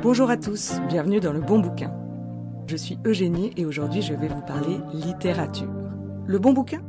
Bonjour à tous, bienvenue dans Le Bon Bouquin. Je suis Eugénie et aujourd'hui je vais vous parler littérature. Le Bon Bouquin ?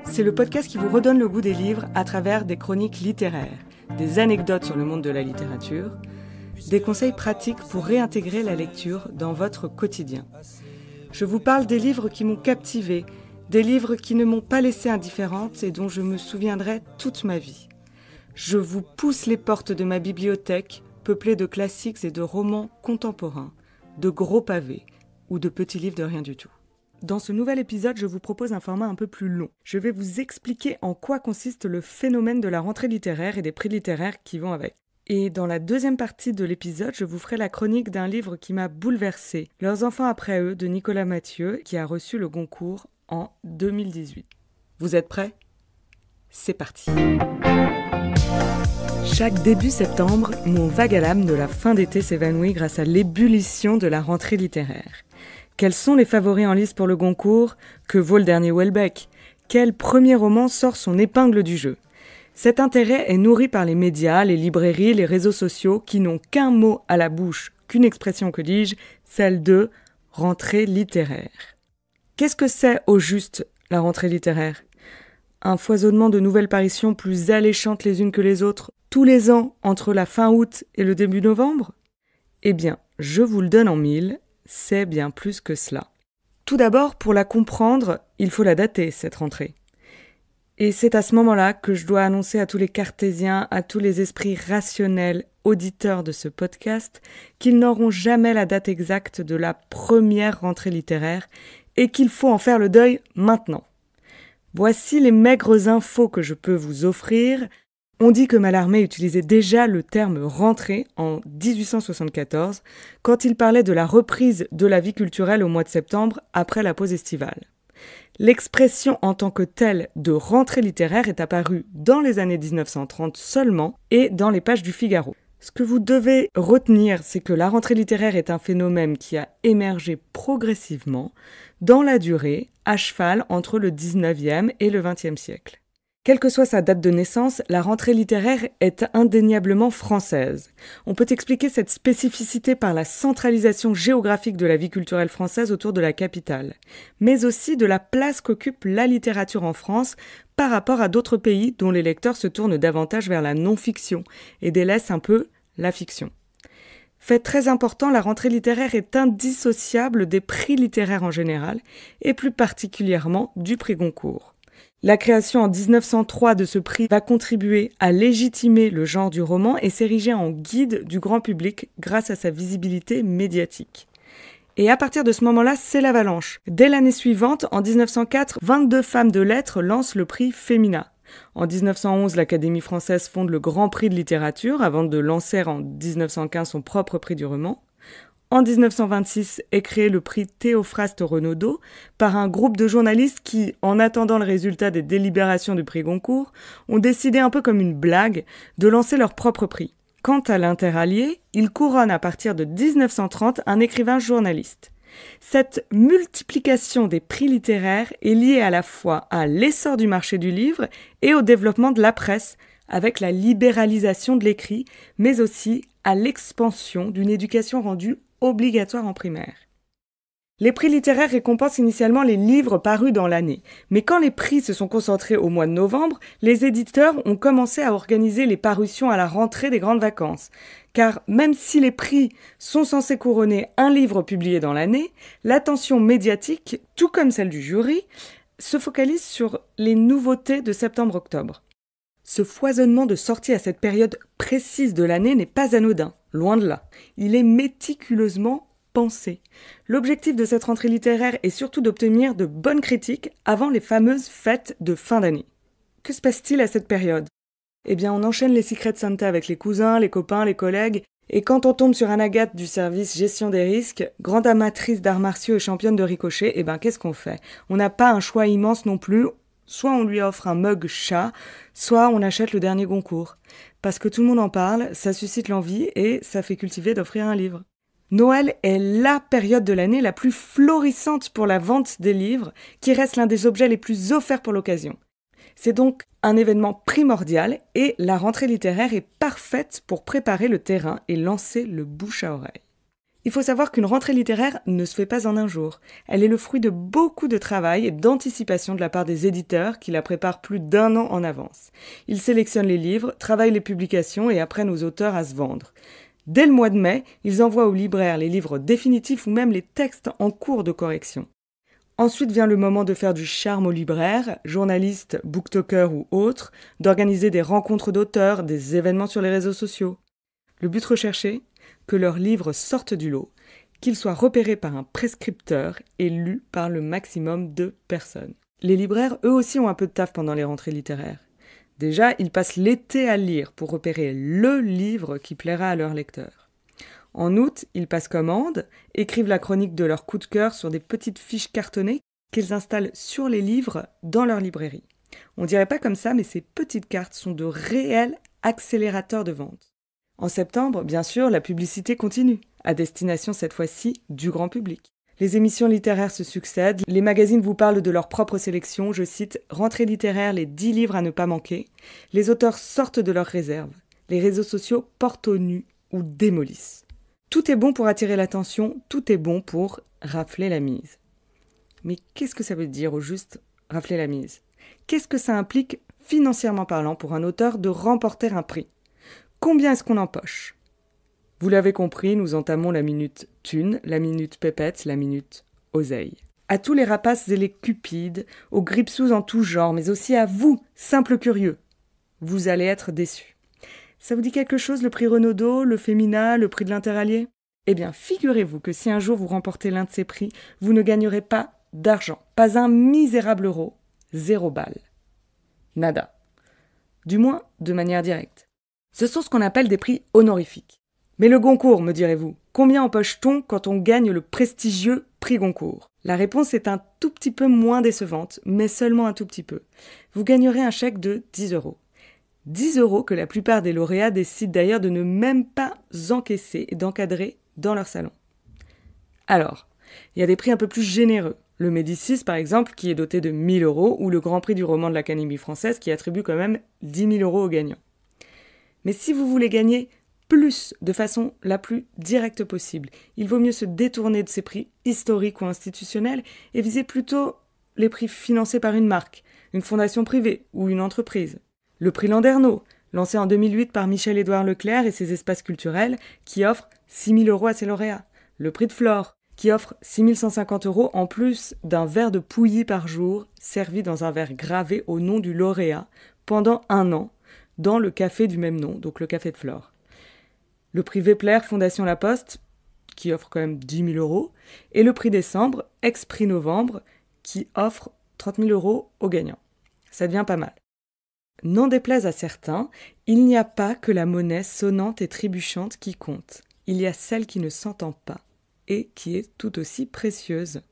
C'est le podcast qui vous redonne le goût des livres à travers des chroniques littéraires, des anecdotes sur le monde de la littérature, des conseils pratiques pour réintégrer la lecture dans votre quotidien. Je vous parle des livres qui m'ont captivée, des livres qui ne m'ont pas laissée indifférente et dont je me souviendrai toute ma vie. Je vous pousse les portes de ma bibliothèque, peuplée de classiques et de romans contemporains, de gros pavés ou de petits livres de rien du tout. Dans ce nouvel épisode, je vous propose un format un peu plus long. Je vais vous expliquer en quoi consiste le phénomène de la rentrée littéraire et des prix littéraires qui vont avec. Et dans la deuxième partie de l'épisode, je vous ferai la chronique d'un livre qui m'a bouleversée, Leurs enfants après eux, de Nicolas Mathieu, qui a reçu le Goncourt en 2018. Vous êtes prêts ? C'est parti. Chaque début septembre, mon vague à l'âme de la fin d'été s'évanouit grâce à l'ébullition de la rentrée littéraire. Quels sont les favoris en lice pour le Goncourt ? Que vaut le dernier Houellebecq ? Quel premier roman sort son épingle du jeu ? Cet intérêt est nourri par les médias, les librairies, les réseaux sociaux qui n'ont qu'un mot à la bouche, qu'une expression, que dis-je, celle de rentrée littéraire. Qu'est-ce que c'est au juste la rentrée littéraire ? Un foisonnement de nouvelles parutions plus alléchantes les unes que les autres, tous les ans entre la fin août et le début novembre ? Eh bien, je vous le donne en mille, c'est bien plus que cela. Tout d'abord, pour la comprendre, il faut la dater, cette rentrée. Et c'est à ce moment-là que je dois annoncer à tous les cartésiens, à tous les esprits rationnels, auditeurs de ce podcast, qu'ils n'auront jamais la date exacte de la première rentrée littéraire et qu'il faut en faire le deuil maintenant. Voici les maigres infos que je peux vous offrir. On dit que Mallarmé utilisait déjà le terme « rentrée » en 1874, quand il parlait de la reprise de la vie culturelle au mois de septembre après la pause estivale. L'expression en tant que telle de rentrée littéraire est apparue dans les années 1930 seulement et dans les pages du Figaro. Ce que vous devez retenir, c'est que la rentrée littéraire est un phénomène qui a émergé progressivement dans la durée, à cheval entre le 19e et le 20e siècle. Quelle que soit sa date de naissance, la rentrée littéraire est indéniablement française. On peut expliquer cette spécificité par la centralisation géographique de la vie culturelle française autour de la capitale, mais aussi de la place qu'occupe la littérature en France par rapport à d'autres pays dont les lecteurs se tournent davantage vers la non-fiction et délaissent un peu la fiction. Fait très important, la rentrée littéraire est indissociable des prix littéraires en général, et plus particulièrement du prix Goncourt. La création en 1903 de ce prix va contribuer à légitimer le genre du roman et s'ériger en guide du grand public grâce à sa visibilité médiatique. Et à partir de ce moment-là, c'est l'avalanche. Dès l'année suivante, en 1904, 22 femmes de lettres lancent le prix Femina. En 1911, l'Académie française fonde le Grand Prix de littérature avant de lancer en 1915 son propre prix du roman. En 1926 est créé le prix Théophraste Renaudot par un groupe de journalistes qui, en attendant le résultat des délibérations du prix Goncourt, ont décidé un peu comme une blague de lancer leur propre prix. Quant à l'interallié, il couronne à partir de 1930 un écrivain journaliste. Cette multiplication des prix littéraires est liée à la fois à l'essor du marché du livre et au développement de la presse, avec la libéralisation de l'écrit, mais aussi à l'expansion d'une éducation rendue obligatoire en primaire. Les prix littéraires récompensent initialement les livres parus dans l'année, mais quand les prix se sont concentrés au mois de novembre, les éditeurs ont commencé à organiser les parutions à la rentrée des grandes vacances. Car même si les prix sont censés couronner un livre publié dans l'année, l'attention médiatique, tout comme celle du jury, se focalise sur les nouveautés de septembre-octobre. Ce foisonnement de sorties à cette période précise de l'année n'est pas anodin, loin de là. Il est méticuleusement pensé. L'objectif de cette rentrée littéraire est surtout d'obtenir de bonnes critiques avant les fameuses fêtes de fin d'année. Que se passe-t-il à cette période ? Eh bien, on enchaîne les Secret Santa avec les cousins, les copains, les collègues, et quand on tombe sur un Agathe du service gestion des risques, grande amatrice d'arts martiaux et championne de ricochet, eh ben qu'est-ce qu'on fait ? On n'a pas un choix immense non plus. Soit on lui offre un mug chat, soit on achète le dernier Goncourt. Parce que tout le monde en parle, ça suscite l'envie et ça fait cultiver d'offrir un livre. Noël est la période de l'année la plus florissante pour la vente des livres, qui reste l'un des objets les plus offerts pour l'occasion. C'est donc un événement primordial et la rentrée littéraire est parfaite pour préparer le terrain et lancer le bouche à oreille. Il faut savoir qu'une rentrée littéraire ne se fait pas en un jour. Elle est le fruit de beaucoup de travail et d'anticipation de la part des éditeurs qui la préparent plus d'1 an en avance. Ils sélectionnent les livres, travaillent les publications et apprennent aux auteurs à se vendre. Dès le mois de mai, ils envoient aux libraires les livres définitifs ou même les textes en cours de correction. Ensuite vient le moment de faire du charme aux libraires, journalistes, booktokers ou autres, d'organiser des rencontres d'auteurs, des événements sur les réseaux sociaux. Le but recherché ? Que leurs livres sortent du lot, qu'ils soient repérés par un prescripteur et lus par le maximum de personnes. Les libraires, eux aussi, ont un peu de taf pendant les rentrées littéraires. Déjà, ils passent l'été à lire pour repérer le livre qui plaira à leurs lecteurs. En août, ils passent commande, écrivent la chronique de leur coup de cœur sur des petites fiches cartonnées qu'ils installent sur les livres dans leur librairie. On dirait pas comme ça, mais ces petites cartes sont de réels accélérateurs de vente. En septembre, bien sûr, la publicité continue, à destination cette fois-ci du grand public. Les émissions littéraires se succèdent, les magazines vous parlent de leur propre sélection, je cite « Rentrée littéraire, les 10 livres à ne pas manquer ». Les auteurs sortent de leurs réserves. Les réseaux sociaux portent au nu ou démolissent. Tout est bon pour attirer l'attention, tout est bon pour rafler la mise. Mais qu'est-ce que ça veut dire au juste rafler la mise ? Qu'est-ce que ça implique, financièrement parlant, pour un auteur de remporter un prix ? Combien est-ce qu'on empoche ? Vous l'avez compris, nous entamons la minute thune, la minute pépette, la minute oseille. À tous les rapaces et les cupides, aux gripsous en tout genre, mais aussi à vous, simples curieux, vous allez être déçus. Ça vous dit quelque chose, le prix Renaudot, le Femina, le prix de l'Interallié ? Eh bien, figurez-vous que si un jour vous remportez l'un de ces prix, vous ne gagnerez pas d'argent, pas un misérable euro, 0 balle. Nada. Du moins, de manière directe. Ce sont ce qu'on appelle des prix honorifiques. Mais le Goncourt, me direz-vous, combien empoche-t-on quand on gagne le prestigieux prix Goncourt ? La réponse est un tout petit peu moins décevante, mais seulement un tout petit peu. Vous gagnerez un chèque de 10 €. 10 € que la plupart des lauréats décident d'ailleurs de ne même pas encaisser et d'encadrer dans leur salon. Alors, il y a des prix un peu plus généreux. Le Médicis, par exemple, qui est doté de 1 000 €, ou le Grand Prix du roman de l'Académie française, qui attribue quand même 10 000 € aux gagnants. Mais si vous voulez gagner plus de façon la plus directe possible, il vaut mieux se détourner de ces prix historiques ou institutionnels et viser plutôt les prix financés par une marque, une fondation privée ou une entreprise. Le prix Landerneau, lancé en 2008 par Michel-Édouard Leclerc et ses espaces culturels, qui offre 6 000 € à ses lauréats. Le prix de Flore, qui offre 6 150 € en plus d'un verre de pouilly par jour, servi dans un verre gravé au nom du lauréat, pendant 1 an, dans le café du même nom, donc le café de Flore. Le prix Vepler, Fondation La Poste, qui offre quand même 10 000 €, et le prix Décembre, ex-prix Novembre, qui offre 30 000 € aux gagnants. Ça devient pas mal. N'en déplaise à certains, il n'y a pas que la monnaie sonnante et trébuchante qui compte. Il y a celle qui ne s'entend pas, et qui est tout aussi précieuse.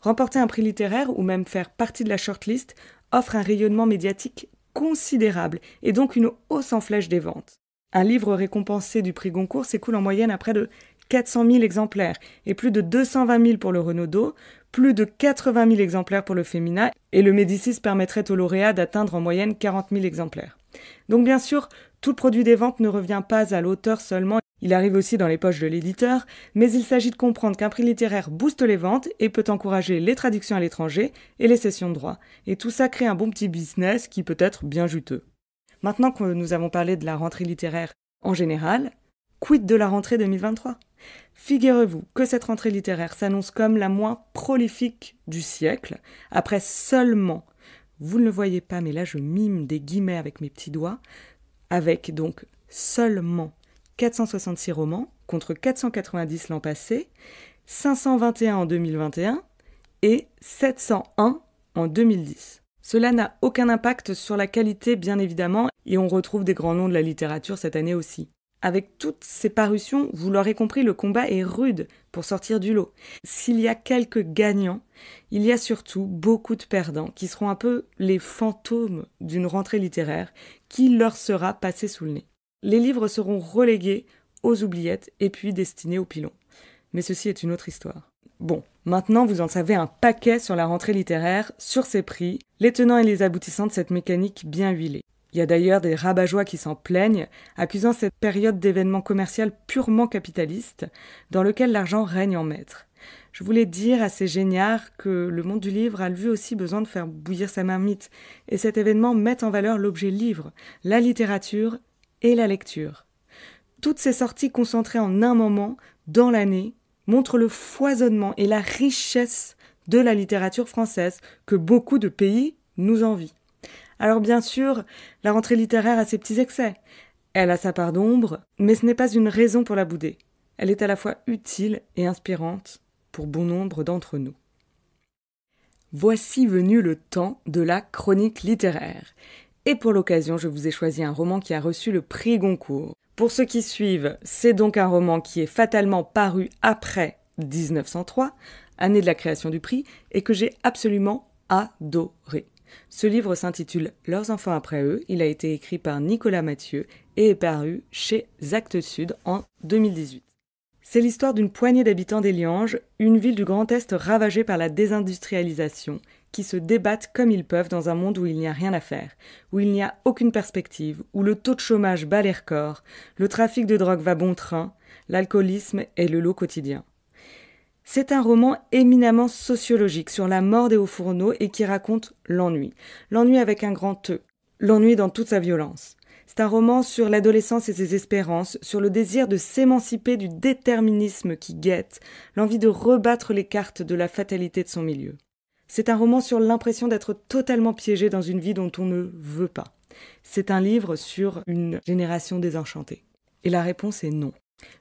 Remporter un prix littéraire ou même faire partie de la shortlist offre un rayonnement médiatique considérable et donc une hausse en flèche des ventes. Un livre récompensé du prix Goncourt s'écoule en moyenne à près de 400 000 exemplaires et plus de 220 000 pour le Renaudot, plus de 80 000 exemplaires pour le Femina et le Médicis permettrait aux lauréats d'atteindre en moyenne 40 000 exemplaires. Donc bien sûr, tout le produit des ventes ne revient pas à l'auteur seulement, il arrive aussi dans les poches de l'éditeur, mais il s'agit de comprendre qu'un prix littéraire booste les ventes et peut encourager les traductions à l'étranger et les cessions de droits. Et tout ça crée un bon petit business qui peut être bien juteux. Maintenant que nous avons parlé de la rentrée littéraire en général, quid de la rentrée 2023 ? Figurez-vous que cette rentrée littéraire s'annonce comme la moins prolifique du siècle, après seulement, vous ne le voyez pas, mais là je mime des guillemets avec mes petits doigts, avec donc seulement 466 romans contre 490 l'an passé, 521 en 2021 et 701 en 2010. Cela n'a aucun impact sur la qualité, bien évidemment, et on retrouve des grands noms de la littérature cette année aussi. Avec toutes ces parutions, vous l'aurez compris, le combat est rude pour sortir du lot. S'il y a quelques gagnants, il y a surtout beaucoup de perdants qui seront un peu les fantômes d'une rentrée littéraire qui leur sera passée sous le nez. Les livres seront relégués aux oubliettes et puis destinés au pilon. Mais ceci est une autre histoire. Bon, maintenant vous en savez un paquet sur la rentrée littéraire, sur ses prix, les tenants et les aboutissants de cette mécanique bien huilée. Il y a d'ailleurs des rabat-joie qui s'en plaignent, accusant cette période d'événements commerciaux purement capitalistes, dans lequel l'argent règne en maître. Je voulais dire à ces géniards que le monde du livre a lui aussi besoin de faire bouillir sa marmite, et cet événement met en valeur l'objet livre, la littérature et la lecture. Toutes ces sorties concentrées en un moment, dans l'année, montrent le foisonnement et la richesse de la littérature française que beaucoup de pays nous envient. Alors bien sûr, la rentrée littéraire a ses petits excès. Elle a sa part d'ombre, mais ce n'est pas une raison pour la bouder. Elle est à la fois utile et inspirante pour bon nombre d'entre nous. Voici venu le temps de la chronique littéraire. Et pour l'occasion, je vous ai choisi un roman qui a reçu le prix Goncourt. Pour ceux qui suivent, c'est donc un roman qui est fatalement paru après 1903, année de la création du prix, et que j'ai absolument adoré. Ce livre s'intitule « Leurs enfants après eux ». Il a été écrit par Nicolas Mathieu et est paru chez Actes Sud en 2018. C'est l'histoire d'une poignée d'habitants d'Éliange, une ville du Grand Est ravagée par la désindustrialisation, qui se débattent comme ils peuvent dans un monde où il n'y a rien à faire, où il n'y a aucune perspective, où le taux de chômage bat les records, le trafic de drogue va bon train, l'alcoolisme est le lot quotidien. C'est un roman éminemment sociologique sur la mort des hauts fourneaux et qui raconte l'ennui. L'ennui avec un grand E. L'ennui dans toute sa violence. C'est un roman sur l'adolescence et ses espérances, sur le désir de s'émanciper du déterminisme qui guette, l'envie de rebattre les cartes de la fatalité de son milieu. C'est un roman sur l'impression d'être totalement piégé dans une vie dont on ne veut pas. C'est un livre sur une génération désenchantée. Et la réponse est non.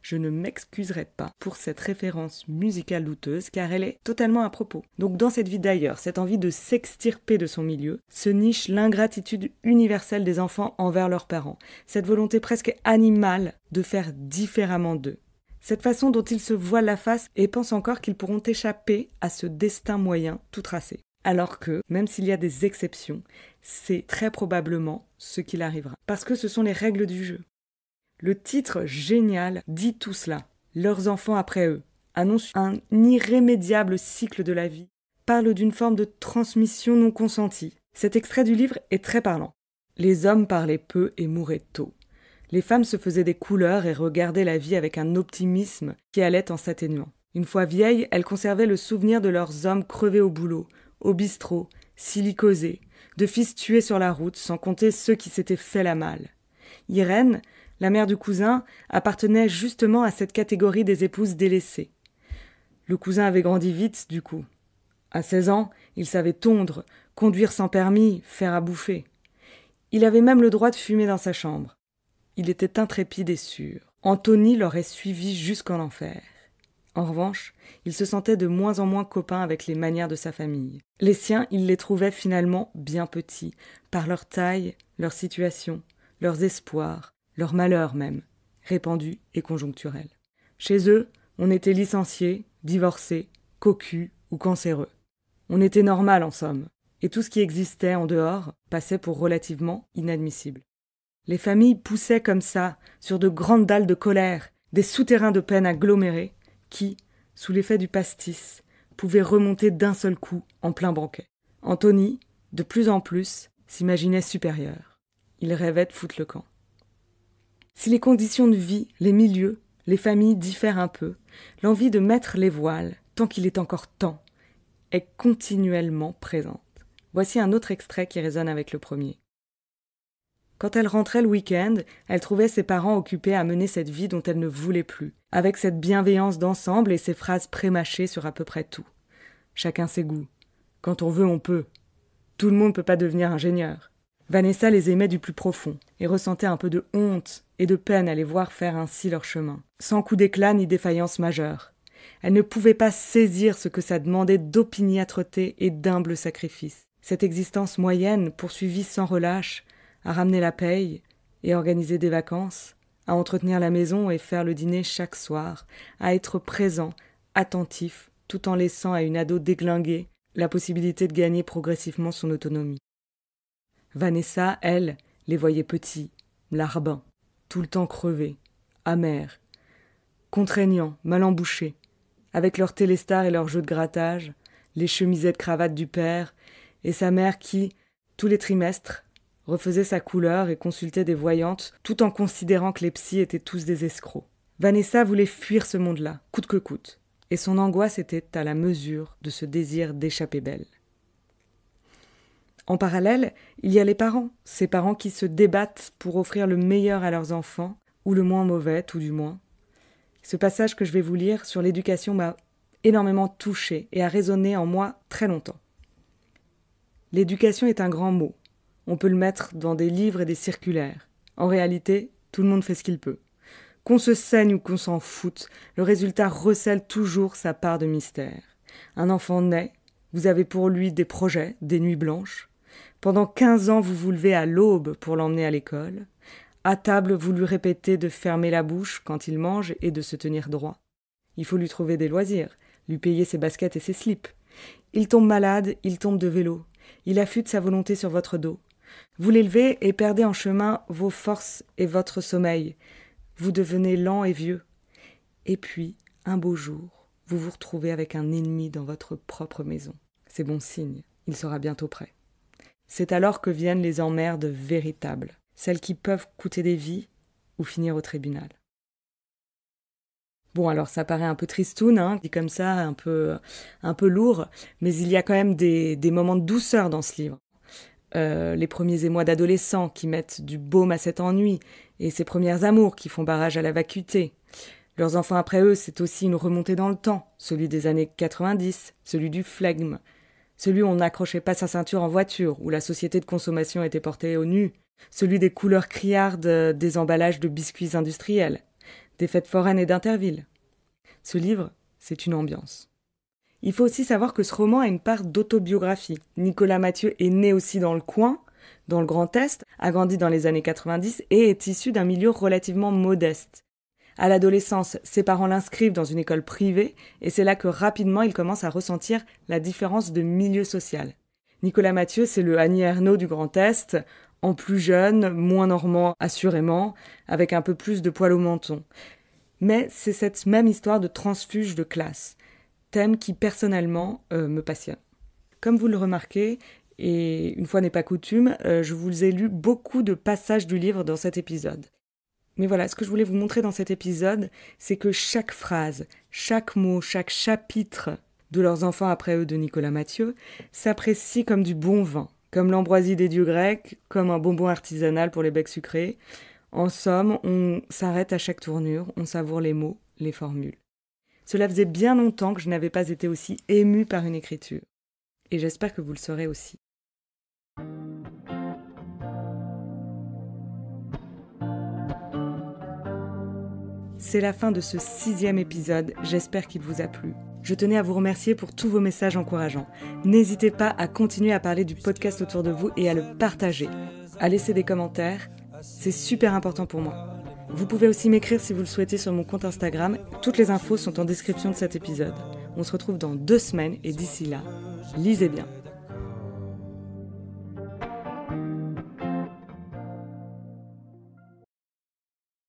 Je ne m'excuserai pas pour cette référence musicale douteuse car elle est totalement à propos. Donc dans cette vie d'ailleurs, cette envie de s'extirper de son milieu, se niche l'ingratitude universelle des enfants envers leurs parents, cette volonté presque animale de faire différemment d'eux. Cette façon dont ils se voilent la face et pensent encore qu'ils pourront échapper à ce destin moyen tout tracé. Alors que, même s'il y a des exceptions, c'est très probablement ce qu'il arrivera. Parce que ce sont les règles du jeu. Le titre génial dit tout cela. Leurs enfants après eux annonce un irrémédiable cycle de la vie, parle d'une forme de transmission non consentie. Cet extrait du livre est très parlant. Les hommes parlaient peu et mouraient tôt. Les femmes se faisaient des couleurs et regardaient la vie avec un optimisme qui allait en s'atténuant. Une fois vieilles, elles conservaient le souvenir de leurs hommes crevés au boulot, au bistrot, silicosés, de fils tués sur la route, sans compter ceux qui s'étaient fait la malle. Irène, la mère du cousin, appartenait justement à cette catégorie des épouses délaissées. Le cousin avait grandi vite, du coup. À 16 ans, il savait tondre, conduire sans permis, faire à bouffer. Il avait même le droit de fumer dans sa chambre. Il était intrépide et sûr. Anthony l'aurait suivi jusqu'en enfer. En revanche, il se sentait de moins en moins copain avec les manières de sa famille. Les siens, il les trouvait finalement bien petits, par leur taille, leur situation, leurs espoirs, leur malheur même, répandu et conjoncturel. Chez eux, on était licencié, divorcé, cocu ou cancéreux. On était normal en somme, et tout ce qui existait en dehors passait pour relativement inadmissible. Les familles poussaient comme ça, sur de grandes dalles de colère, des souterrains de peine agglomérés, qui, sous l'effet du pastis, pouvaient remonter d'un seul coup en plein banquet. Anthony, de plus en plus, s'imaginait supérieur. Il rêvait de foutre le camp. Si les conditions de vie, les milieux, les familles diffèrent un peu, l'envie de mettre les voiles, tant qu'il est encore temps, est continuellement présente. Voici un autre extrait qui résonne avec le premier. Quand elle rentrait le week-end, elle trouvait ses parents occupés à mener cette vie dont elle ne voulait plus, avec cette bienveillance d'ensemble et ces phrases prémâchées sur à peu près tout. Chacun ses goûts. Quand on veut, on peut. Tout le monde ne peut pas devenir ingénieur. Vanessa les aimait du plus profond et ressentait un peu de honte et de peine à les voir faire ainsi leur chemin, sans coup d'éclat ni défaillance majeure. Elle ne pouvait pas saisir ce que ça demandait d'opiniâtreté et d'humble sacrifice. Cette existence moyenne, poursuivie sans relâche, à ramener la paye et organiser des vacances, à entretenir la maison et faire le dîner chaque soir, à être présent, attentif, tout en laissant à une ado déglinguée la possibilité de gagner progressivement son autonomie. Vanessa, elle, les voyait petits, larbins, tout le temps crevés, amers, contraignants, mal embouchés, avec leurs télestars et leurs jeux de grattage, les chemisettes cravates du père, et sa mère qui, tous les trimestres, refaisait sa couleur et consultait des voyantes, tout en considérant que les psys étaient tous des escrocs. Vanessa voulait fuir ce monde-là, coûte que coûte, et son angoisse était à la mesure de ce désir d'échapper belle. En parallèle, il y a les parents, ces parents qui se débattent pour offrir le meilleur à leurs enfants, ou le moins mauvais, tout du moins. Ce passage que je vais vous lire sur l'éducation m'a énormément touchée et a résonné en moi très longtemps. L'éducation est un grand mot. On peut le mettre dans des livres et des circulaires. En réalité, tout le monde fait ce qu'il peut. Qu'on se saigne ou qu'on s'en foute, le résultat recèle toujours sa part de mystère. Un enfant naît, vous avez pour lui des projets, des nuits blanches. Pendant 15 ans, vous vous levez à l'aube pour l'emmener à l'école. À table, vous lui répétez de fermer la bouche quand il mange et de se tenir droit. Il faut lui trouver des loisirs, lui payer ses baskets et ses slips. Il tombe malade, il tombe de vélo. Il affûte sa volonté sur votre dos. Vous l'élevez et perdez en chemin vos forces et votre sommeil. Vous devenez lent et vieux. Et puis, un beau jour, vous vous retrouvez avec un ennemi dans votre propre maison. C'est bon signe, il sera bientôt prêt. C'est alors que viennent les emmerdes véritables, celles qui peuvent coûter des vies ou finir au tribunal. Bon, alors ça paraît un peu tristoun, dit comme ça, un peu lourd, mais il y a quand même des moments de douceur dans ce livre. Les premiers émois d'adolescents qui mettent du baume à cet ennui, et ces premières amours qui font barrage à la vacuité. Leurs enfants après eux, c'est aussi une remontée dans le temps, celui des années 90, celui du flegme, celui où on n'accrochait pas sa ceinture en voiture, où la société de consommation était portée au nu, celui des couleurs criardes des emballages de biscuits industriels, des fêtes foraines et d'Interville. Ce livre, c'est une ambiance. Il faut aussi savoir que ce roman a une part d'autobiographie. Nicolas Mathieu est né aussi dans le coin, dans le Grand Est, a grandi dans les années 90 et est issu d'un milieu relativement modeste. À l'adolescence, ses parents l'inscrivent dans une école privée et c'est là que rapidement il commence à ressentir la différence de milieu social. Nicolas Mathieu, c'est le Annie Ernaux du Grand Est, en plus jeune, moins normand assurément, avec un peu plus de poil au menton. Mais c'est cette même histoire de transfuge de classe, thème qui personnellement me passionne. Comme vous le remarquez, et une fois n'est pas coutume, je vous ai lu beaucoup de passages du livre dans cet épisode. Mais voilà, ce que je voulais vous montrer dans cet épisode, c'est que chaque phrase, chaque mot, chaque chapitre de Leurs enfants après eux de Nicolas Mathieu s'apprécie comme du bon vin, comme l'ambroisie des dieux grecs, comme un bonbon artisanal pour les becs sucrés. En somme, on s'arrête à chaque tournure, on savoure les mots, les formules. Cela faisait bien longtemps que je n'avais pas été aussi émue par une écriture. Et j'espère que vous le serez aussi. C'est la fin de ce 6e épisode, j'espère qu'il vous a plu. Je tenais à vous remercier pour tous vos messages encourageants. N'hésitez pas à continuer à parler du podcast autour de vous et à le partager, à laisser des commentaires, c'est super important pour moi. Vous pouvez aussi m'écrire si vous le souhaitez sur mon compte Instagram, toutes les infos sont en description de cet épisode. On se retrouve dans 2 semaines et d'ici là, lisez bien.